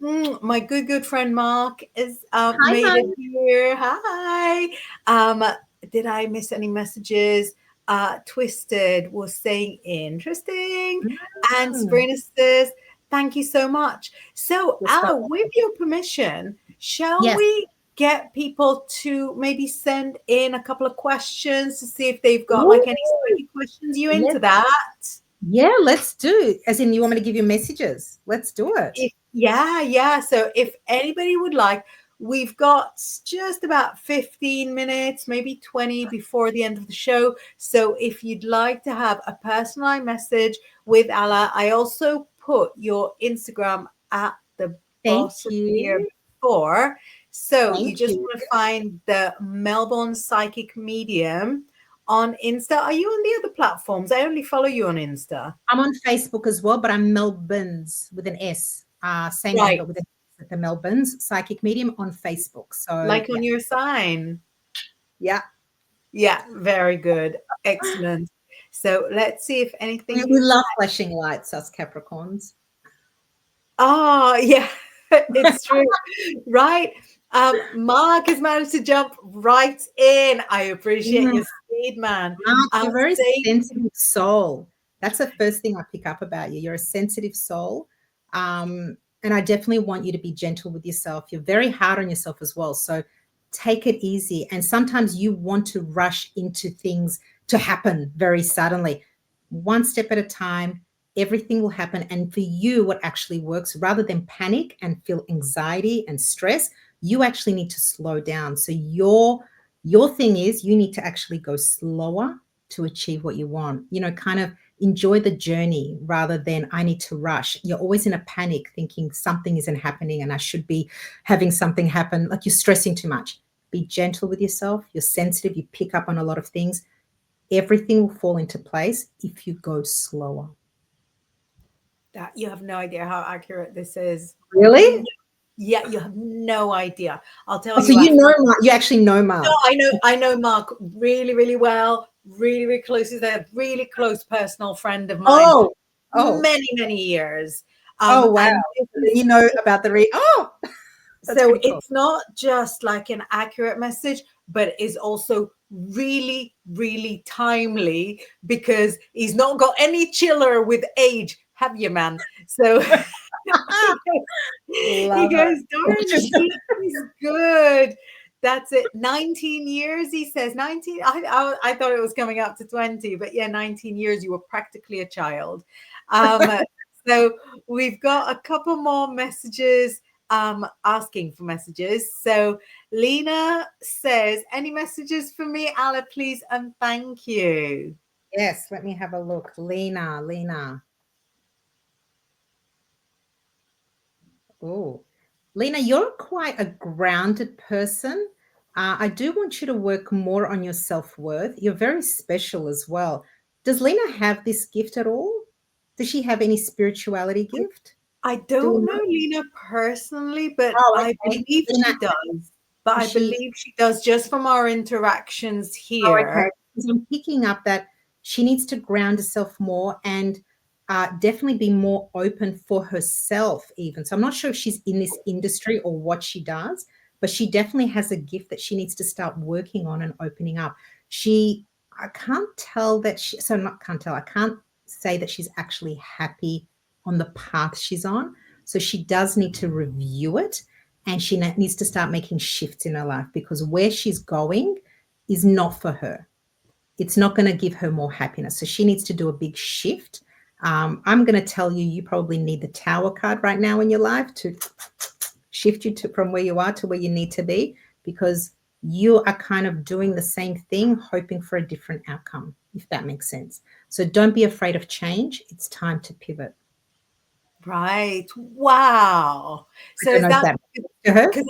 there. my good friend Mark is Hi, made it Mum. here. Hi. Um, did I miss any messages? Twisted was saying interesting, and Mm, Sabrina says thank you so much. So, you're so Alla, with your permission, shall yes. we get people to maybe send in a couple of questions to see if they've got Ooh, like any psychic questions? You into let's that? yeah, let's do. As in, you want me to give you messages? Let's do it. Yeah. So if anybody would like, we've got just about 15 minutes, maybe 20 before the end of the show. So if you'd like to have a personalized message with Alla, I also put your Instagram at the Thank bottom here you. before. So you Thank just you. want to find the Melbourne Psychic Medium on Insta. Are you on the other platforms? I only follow you on Insta. I'm on Facebook as well, but I'm Melbourne's with an S. Same name, Right. but with an S at the Melbourne's Psychic Medium on Facebook. So Like yeah. on your sign. Yeah. Yeah, very good. Excellent. So let's see if anything. We love flashing lights, us Capricorns. Oh, yeah, it's true. Right. Mark has managed to jump right in. I appreciate Mm. your speed, man. Mark, you're a very Say, sensitive soul. That's the first thing I pick up about you. You're a sensitive soul. And I definitely want you to be gentle with yourself. You're very hard on yourself as well. So take it easy. And sometimes you want to rush into things to happen very suddenly. One step at a time, everything will happen. And for you, what actually works, rather than panic and feel anxiety and stress, you actually need to slow down. So your thing is you need to actually go slower to achieve what you want. Kind of enjoy the journey rather than I need to rush. You're always in a panic thinking something isn't happening and I should be having something happen. Like you're stressing too much. Be gentle with yourself. You're sensitive. You pick up on a lot of things. Everything will fall into place if you go slower. That you have no idea how accurate this is. Really? Yeah, you have no idea. I'll tell Oh, so you after. You actually know No, Mark. I know Mark really, really well. Really, really close. He's a really close personal friend of mine. Oh, oh, Many, many years. oh, wow. And this So then is you know about oh, that's so pretty cool. it's not just like an accurate message, but is also really, really timely because he's not got any chiller with age, have you, man? So he Love goes, darn, it. she's good. That's it. 19 years, he says. 19. I thought it was coming up to 20, but yeah, 19 years. You were practically a child. Um, so we've got a couple more messages asking for messages. So Lena says, any messages for me, Alla, please, and thank you. Yes, let me have a look. Lena. Oh, Lena, you're quite a grounded person. I do want you to work more on your self-worth. You're very special as well. Does Lena have this gift at all? Does she have any spirituality gift? I Do we don't know know? Lena personally, but Oh, I okay. believe Lena, she does. But is I she believe she does just from our interactions Oh, here. okay. Because I'm picking up that she needs to ground herself more and definitely be more open for herself, even. So I'm not sure if she's in this industry or what she does, but she definitely has a gift that she needs to start working on and opening up. I can't tell that so not can't tell, I can't say that she's actually happy on the path she's on. So she does need to review it and she needs to start making shifts in her life because where she's going is not for her. It's not going to give her more happiness. So she needs to do a big shift. I'm going to tell you, you probably need the Tower card right now in your life to shift you from where you are to where you need to be because you are kind of doing the same thing, hoping for a different outcome, if that makes sense. So don't be afraid of change. It's time to pivot. Right. Wow. I So don't is know if that that to her. because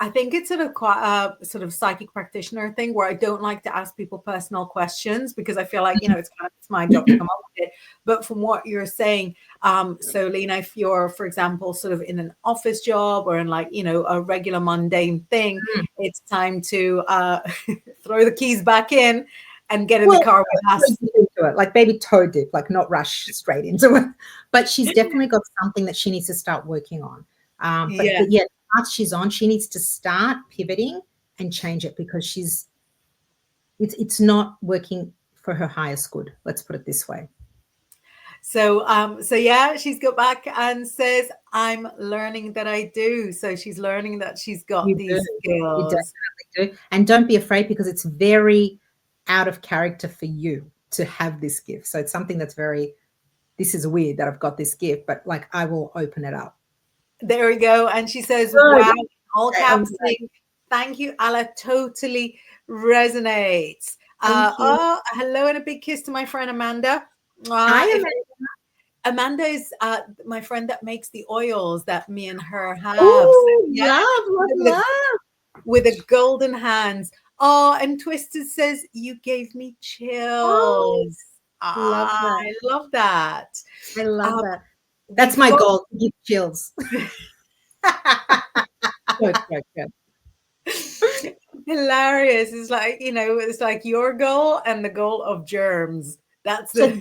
I think it's sort of quite a sort of psychic practitioner thing where I don't like to ask people personal questions because I feel like, it's my job to come up with it. But from what you're saying, so Lena, if you're, for example, sort of in an office job or in like, a regular mundane thing, it's time to throw the keys back in and get in the Well, car with us. into it, like baby toe dip, like not rush straight into it. But she's definitely got something that she needs to start working on. But Yeah. yeah, the path she's on, she needs to start pivoting and change it because it's not working for her highest good. Let's put it this way. So yeah, she's got back and says, I'm learning that I do. So she's learning that she's got You do. these You skills. definitely do. And don't be afraid because it's very out of character for you to have this gift. So it's something that's this is weird that I've got this gift, but like I will open it up. There we go. And she says, Good. wow, all Okay, I'm caps glad. saying, thank you, Alla, totally resonates. Thank you. Hello and a big kiss to my friend Amanda. Hi, If Amanda. Amanda is my friend that makes the oils that me and her have. So Oh, yeah, love, love, with a, love. with a golden hands. Oh, and Twisted says, you gave me Oh, chills. love that. I love that. I love Um, that. That's we've my got goal, to give chills. Good, good, good. hilarious. It's like your goal and the goal of germs. That's So the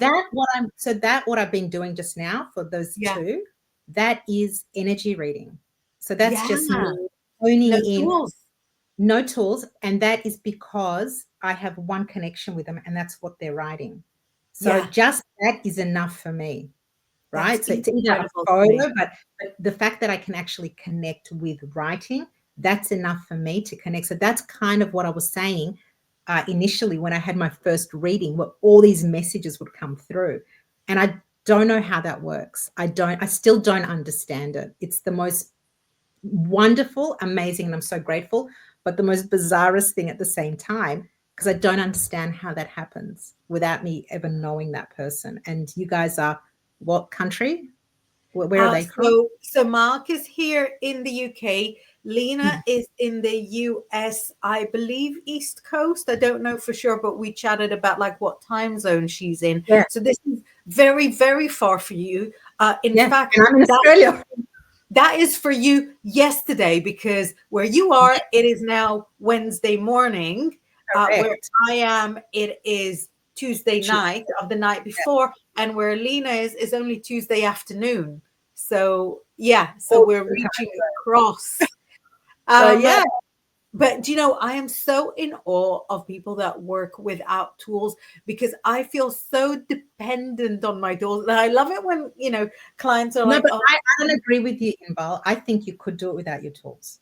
that what I've been doing just now for those yeah, two, that is energy reading. So that's yeah. just me No honing in, tools. no tools, and that is because I have one connection with them, and that's what they're writing. So Yeah. just that is enough for me. That's right? So it's either a incredible to me. photo, but the fact that I can actually connect with writing, that's enough for me to connect. So that's kind of what I was saying initially when I had my first reading, where all these messages would come through. And I don't know how that works. I still don't understand it. It's the most wonderful, amazing, and I'm so grateful, but the most bizarrest thing at the same time, because I don't understand how that happens without me ever knowing that person. And you guys are what country? Where are they from? So Mark is here in the UK. Lena Mm. is in the US, I believe East Coast. I don't know for sure, but we chatted about like what time zone she's in. Yeah, So this is very, very far for you. In yeah. fact, And I'm in that Australia. that is for you yesterday because where you are, it is now Wednesday morning. Where Correct. I am, it is Tuesday night of the night Yeah. before, and where Lena is only Tuesday afternoon. So yeah, so All we're the time. reaching across. So Um, yeah. but do you know, I am so in awe of people that work without tools because I feel so dependent on my tools. And I love it when, clients are No, like, but oh, I don't agree with you, Inbal. I think you could do it without your tools.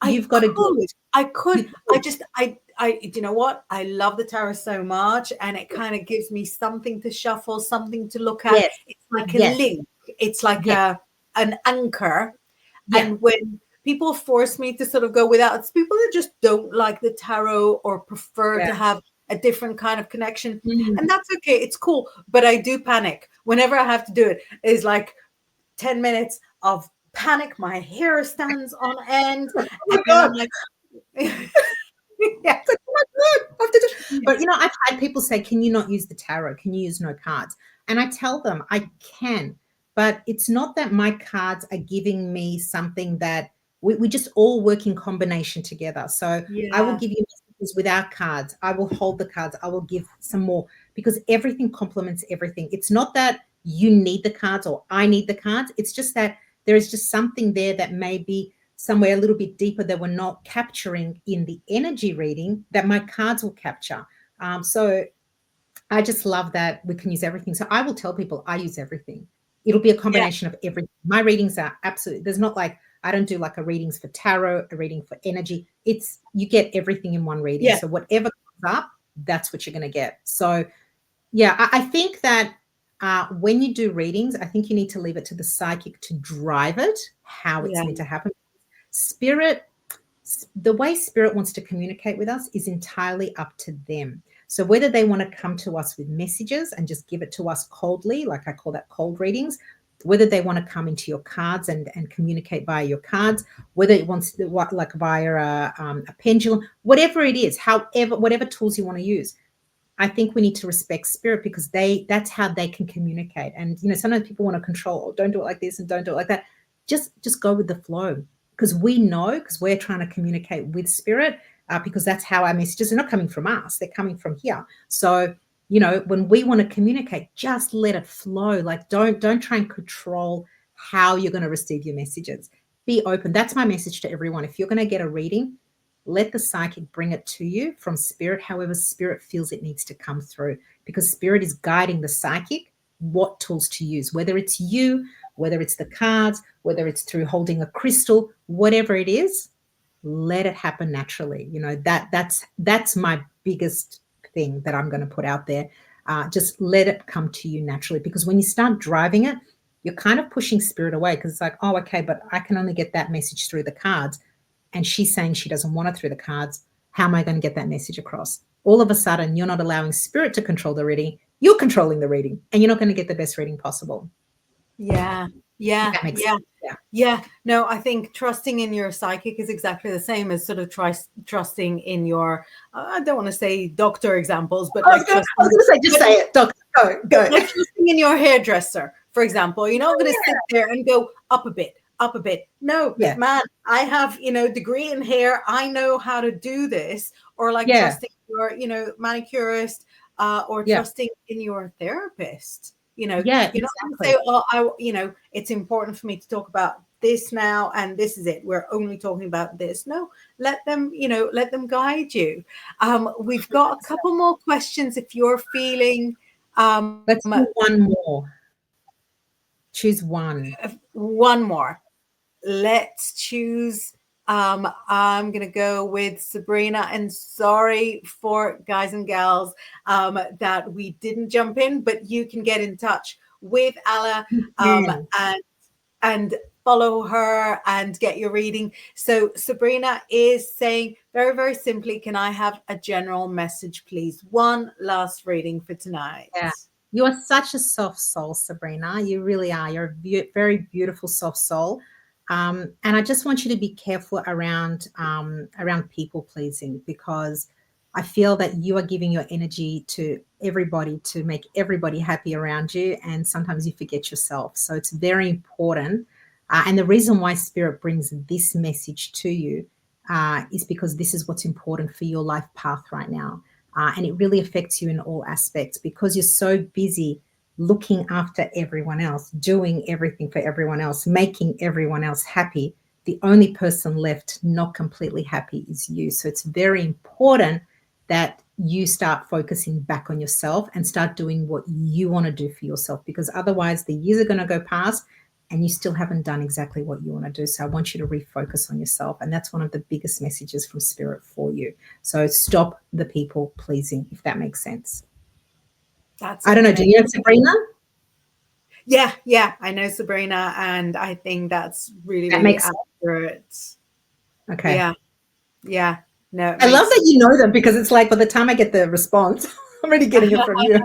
I You've got to do could, it. I could. You I could. just, do you know what? I love the tarot so much, and it kind of gives me something to shuffle, something to look at. Yes. It's like a Yes. link. It's like Yes. an anchor. Yeah. And when people force me to sort of go without, it's people that just don't like the tarot or prefer Yeah. to have a different kind of connection, Mm. and that's okay. It's cool, but I do panic whenever I have to do it. Is like 10 minutes of panic. My hair stands on end, Oh my and then I'm God. like. Yeah. It's like, oh my God, I have to Yeah. but I've had people say, can you not use the tarot? Can you use no cards? And I tell them I can, but it's not that my cards are giving me something that we just all work in combination together. So I will Yeah. give you messages without cards. I will hold the cards. I will give some more because everything complements everything. It's not that you need the cards or I need the cards. It's just that there is just something there that may be somewhere a little bit deeper that we're not capturing in the energy reading that my cards will capture. So I just love that we can use everything. So I will tell people I use everything. It'll be a Yeah. combination of everything. My readings are absolutely, there's not like, I don't do like a readings for tarot, a reading for energy. It's, you get everything in one reading. Yeah. So whatever comes up, that's what you're going to get. So yeah, I think that when you do readings, I think you need to leave it to the psychic to drive it, how it's Yeah. meant to happen. Spirit, the way spirit wants to communicate with us is entirely up to them. So whether they want to come to us with messages and just give it to us coldly, like I call that cold readings, whether they want to come into your cards and communicate via your cards, whether it wants to, like via a pendulum, whatever it is, however, whatever tools you want to use, I think we need to respect spirit because that's how they can communicate. And sometimes people want to control, oh, don't do it like this and don't do it like that. Just go with the flow because we know because we're trying to communicate with spirit because that's how our messages are not coming from us, they're coming from here. So when we want to communicate, just let it flow. Like don't try and control how you're going to receive your messages. Be open. That's my message to everyone. If you're going to get a reading, let the psychic bring it to you from spirit, however spirit feels it needs to come through, because spirit is guiding the psychic what tools to use, whether it's you, whether it's the cards, whether it's through holding a crystal, whatever it is, let it happen naturally. That's my biggest thing that I'm going to put out there. Just let it come to you naturally, because when you start driving it, you're kind of pushing spirit away because it's like, oh, okay, but I can only get that message through the cards, and she's saying she doesn't want it through the cards. How am I going to get that message across? All of a sudden, you're not allowing spirit to control the reading. You're controlling the reading, and you're not going to get the best reading possible. Yeah. If Yeah. that makes sense. Yeah. Yeah. Yeah. No, I think trusting in your psychic is exactly the same as sort of trusting in your, I don't want to say doctor examples, but like I was trusting, going to say, just but, say it, doctor. Go, but go. like trusting in your hairdresser, for example. You're not going to sit there and go up a bit, up a bit. No, Yeah, man, I have, degree in hair. I know how to do this. Or like yeah, trusting your, manicurist, or yeah, trusting in your therapist. yeah, You're not going to say, exactly. "Oh, it's important for me to talk about this now, and this is it. We're only talking about this." No, let them guide you. We've got a couple more questions if you're feeling. Let's do one more. Choose one. One more. Let's choose. I'm gonna go with Sabrina, and sorry for guys and gals that we didn't jump in, but you can get in touch with Alla You um, can. and and follow her and get your reading. So Sabrina is saying very, very simply, can I have a general message, please? One last reading for tonight. Yeah. You are such a soft soul, Sabrina. You really are. You're a very beautiful, soft soul. And I just want you to be careful around people pleasing, because I feel that you are giving your energy to everybody to make everybody happy around you, and sometimes you forget yourself. So it's very important. And the reason why Spirit brings this message to you is because this is what's important for your life path right now. And it really affects you in all aspects, because you're so busy looking after everyone else, doing everything for everyone else, making everyone else happy. The only person left not completely happy is you. So it's very important that you start focusing back on yourself and start doing what you want to do for yourself, because otherwise the years are going to go past and you still haven't done exactly what you want to do. So I want you to refocus on yourself. And that's one of the biggest messages from Spirit for you. So stop the people pleasing, if that makes sense. That's I don't know. Do amazing. you know Sabrina? Yeah, I know Sabrina, and I think that's really, That really makes accurate. okay. Yeah, yeah. No, it I love makes that you know them, because it's like by the time I get the response, I'm already getting it from you.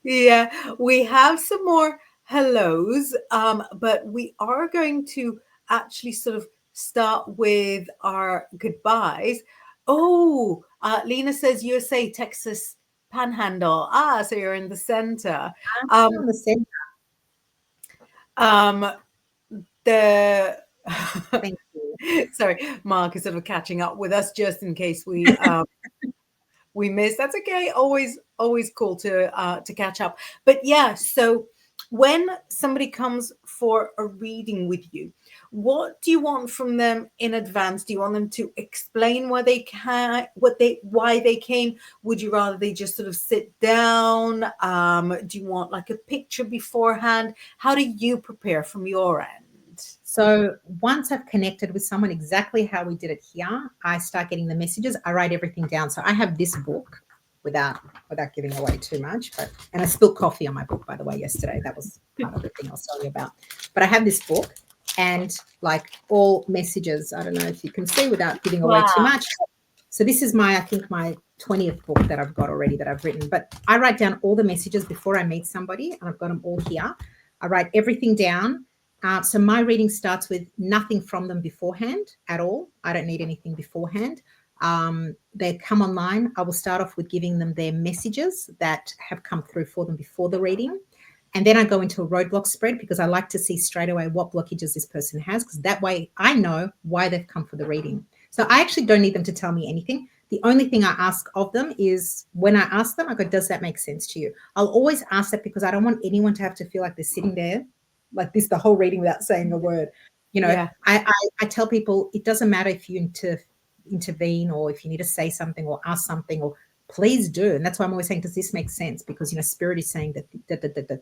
yeah, we have some more hellos, but we are going to actually sort of start with our goodbyes. Oh, Lena says USA, Texas Panhandle. Ah, so you're in the center. I'm Um, on the center. um, the Thank you. sorry, Mark is sort of catching up with us just in case we miss. That's okay. Always cool to catch up. But yeah, so when somebody comes for a reading with you, what do you want from them in advance? Do you want them to explain why they can why they came? Would you rather they just sort of sit down? Do you want like a picture beforehand? How do you prepare from your end? So once I've connected with someone exactly how we did it here, I start getting the messages. I write everything down. So I have this book, without giving away too much, and I spilled coffee on my book, by the way, yesterday. That was part of the thing I was telling you about. But I have this book, and like all messages, I don't know if you can see without giving away too Wow. much. So this is I think my 20th book that I've got already that I've written. But I write down all the messages before I meet somebody, and I've got them all here. I write everything down. So my reading starts with nothing from them beforehand at all. I don't need anything beforehand. They come online. I will start off with giving them their messages that have come through for them before the reading. And then I go into a roadblock spread, because I like to see straight away what blockages this person has, because that way I know why they've come for the reading. So I actually don't need them to tell me anything. The only thing I ask of them is, when I ask them, I go, does that make sense to you? I'll always ask that, because I don't want anyone to have to feel like they're sitting there like this the whole reading without saying a word. Yeah. I tell people, it doesn't matter if you intervene, or if you need to say something or ask something, or please do. And that's why I'm always saying, does this make sense? Because Spirit is saying that,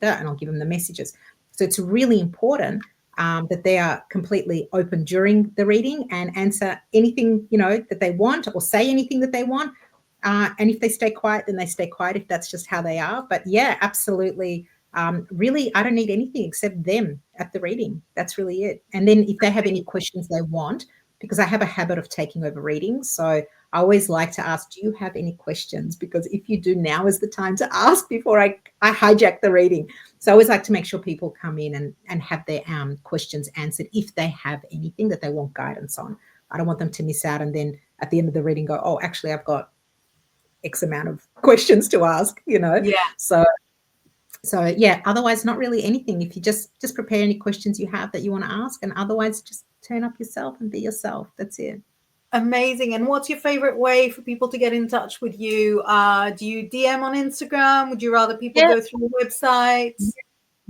and I'll give them the messages. So it's really important that they are completely open during the reading and answer anything that they want, or say anything that they want. And if they stay quiet, then they stay quiet, if that's just how they are. But yeah, absolutely. Really, I don't need anything except them at the reading. That's really it. And then if they have any questions they want, because I have a habit of taking over readings, so I always like to ask, do you have any questions? Because if you do, now is the time to ask before I hijack the reading. So I always like to make sure people come in and have their questions answered, if they have anything that they want guidance on. I don't want them to miss out and then at the end of the reading go, oh, actually, I've got X amount of questions to ask. Yeah. So yeah, otherwise not really anything. If you just prepare any questions you have that you want to ask, and otherwise just turn up yourself and be yourself. That's it. Amazing. And what's your favorite way for people to get in touch with you? Do you DM on Instagram? Would you rather people Yeah. go through websites?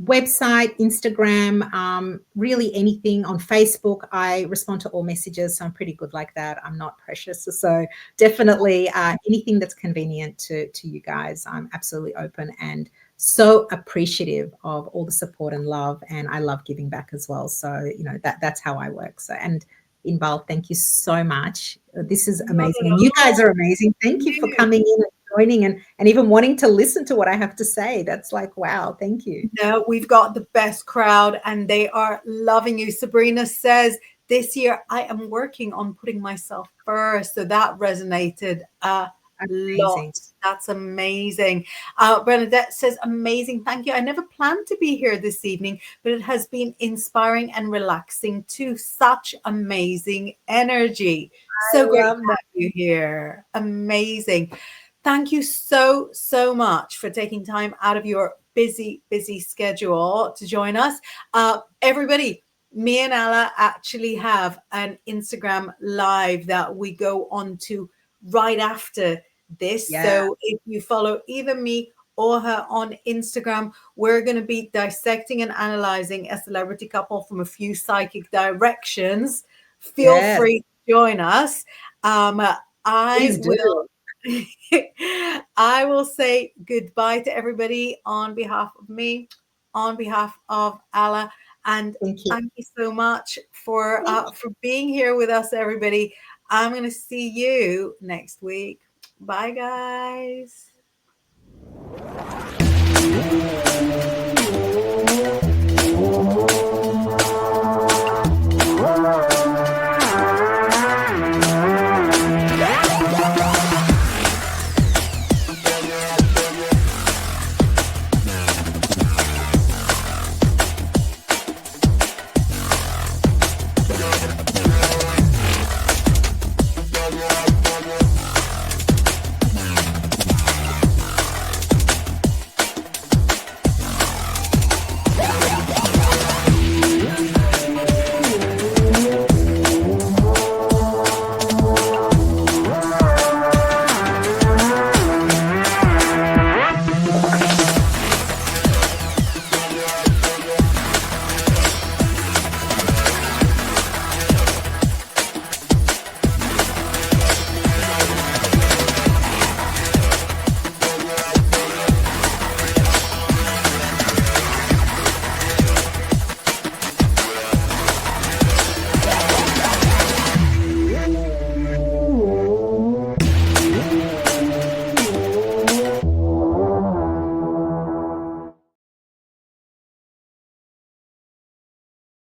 Website, Instagram, really anything. On Facebook, I respond to all messages, so I'm pretty good like that. I'm not precious. So definitely anything that's convenient to you guys, I'm absolutely open. And so appreciative of all the support and love, and I love giving back as well. So that's how I work. So, and Inbal, thank you so much. This is Not amazing, at and you guys all. are amazing. Thank you for coming in and joining, and even wanting to listen to what I have to say. That's like, wow, thank you. No, we've got the best crowd and they are loving you. Sabrina says, this year I am working on putting myself first. So that resonated a lot. Amazing. That's amazing. Bernadette says, amazing. Thank you. I never planned to be here this evening, but it has been inspiring and relaxing too. Such amazing energy. So I great to love that. have you here. Amazing. Thank you so, so much for taking time out of your busy, busy schedule to join us. Everybody, me and Alla actually have an Instagram live that we go on to right after this. Yeah. So if you follow either me or her on Instagram, we're going to be dissecting and analyzing a celebrity couple from a few psychic directions. Feel Yes. free to join us. Um, I Please do. will I will say goodbye to everybody on behalf of me, on behalf of Allah, and Thank you. thank you so much Thank for being here with us, everybody. I'm going to see you next week. Bye, guys.